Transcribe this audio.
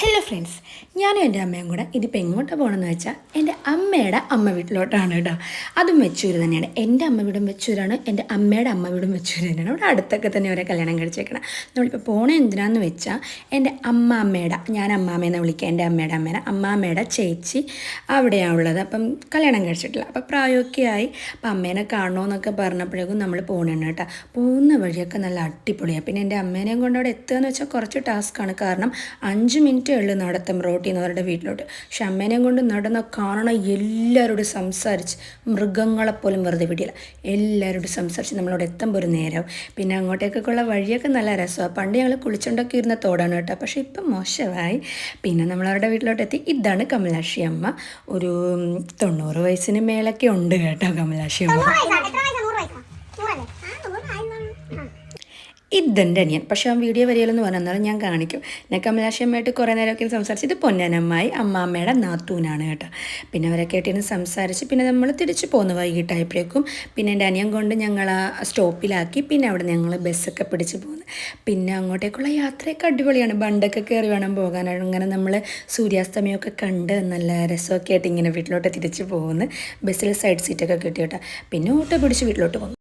Hello friends, ഞാനും എൻ്റെ അമ്മയും കൂടെ ഇതിപ്പോൾ എങ്ങോട്ടാണ് പോകണമെന്ന് വെച്ചാൽ എൻ്റെ അമ്മയുടെ അമ്മ വീട്ടിലോട്ടാണ് കേട്ടോ. അതും വെച്ചൂര് തന്നെയാണ്. എൻ്റെ അമ്മ വീടും വെച്ചൂരാണ്, എൻ്റെ അമ്മയുടെ അമ്മ വീടും വെച്ചൂര് തന്നെയാണ്. ഇവിടെ അടുത്തൊക്കെ തന്നെ അവരെ കല്യാണം കഴിച്ചേക്കണം. നമ്മളിപ്പോൾ പോണേ എന്തിനാന്ന് വെച്ചാൽ എൻ്റെ അമ്മാമ്മയുടെ, ഞാൻ അമ്മാമ്മയെന്ന് വിളിക്കുക, എൻ്റെ അമ്മയുടെ അമ്മാമ്മയുടെ ചേച്ചി അവിടെയാണ് ഉള്ളത്. അപ്പം കല്യാണം കഴിച്ചിട്ടില്ല, അപ്പോൾ പ്രായമൊക്കെ ആയി. അപ്പം അമ്മേനെ കാണണമെന്നൊക്കെ പറഞ്ഞപ്പോഴേക്കും നമ്മൾ പോകണം കേട്ടോ. പോകുന്ന വഴിയൊക്കെ നല്ല അടിപൊളിയാണ്. പിന്നെ എൻ്റെ അമ്മേനെയും കൊണ്ട് അവിടെ എത്തുക എന്ന് വെച്ചാൽ കുറച്ച് ടാസ്ക്കാണ്. കാരണം 5 മിനിറ്റേ ഉള്ളൂ നടത്തം റോട്ടിൽ നിന്ന് അവരുടെ വീട്ടിലോട്ട്. പക്ഷെ അമ്മേനെയും കൊണ്ട് നടന്ന കാണണം, എല്ലാവരോടും സംസാരിച്ച്, മൃഗങ്ങളെപ്പോലും വെറുതെ വിടില്ല, എല്ലാവരോടും സംസാരിച്ച് നമ്മളോട് എത്തുമ്പോൾ ഒരു നേരം. പിന്നെ അങ്ങോട്ടേക്കൊക്കെയുള്ള വഴിയൊക്കെ നല്ല രസമാണ്. പണ്ട് ഞങ്ങൾ കുളിച്ചുകൊണ്ടൊക്കെ ഇരുന്ന തോടാണ് കേട്ടോ, പക്ഷേ ഇപ്പം മോശമായി. പിന്നെ നമ്മളവരുടെ വീട്ടിലോട്ട് എത്തി. ഇതാണ് കമലാക്ഷി അമ്മ. ഒരു 90 വയസ്സിന് മേലൊക്കെ ഉണ്ട് കേട്ടോ കമലാക്ഷി അമ്മ. ഇതെൻ്റെ അനിയൻ, പക്ഷേ ആ വീഡിയോ വരികയില്ലെന്ന് പറഞ്ഞാലും ഞാൻ കാണിക്കും. ഞാൻ കമലാക്ഷമ്മയായിട്ട് കുറേ നേരമൊക്കെ സംസാരിച്ച്, ഇത് പൊന്നനമ്മായി അമ്മാമ്മയുടെ നാത്തൂനാണ് കേട്ടോ. പിന്നെ അവരൊക്കെ ആയിട്ടിരുന്ന് സംസാരിച്ച് പിന്നെ നമ്മൾ തിരിച്ച് പോന്നു വൈകിട്ടായപ്പോഴേക്കും. പിന്നെ എൻ്റെ അനിയൻ കൊണ്ട് ഞങ്ങൾ ആ സ്റ്റോപ്പിലാക്കി. പിന്നെ അവിടെ ഞങ്ങൾ ബസ്സൊക്കെ പിടിച്ച് പോന്നു. പിന്നെ അങ്ങോട്ടേക്കുള്ള യാത്രയൊക്കെ അടിപൊളിയാണ്. ബണ്ടൊക്കെ കയറി വേണം പോകാനാണ്. അങ്ങനെ നമ്മൾ സൂര്യാസ്തമയമൊക്കെ കണ്ട് നല്ല രസമൊക്കെ ആയിട്ട് ഇങ്ങനെ വീട്ടിലോട്ട് തിരിച്ച് പോകുന്നു. ബസ്സിൽ സൈഡ് സീറ്റൊക്കെ കിട്ടി കേട്ടോ. പിന്നെ ഓട്ടോ പിടിച്ച് വീട്ടിലോട്ട് പോകുന്നു.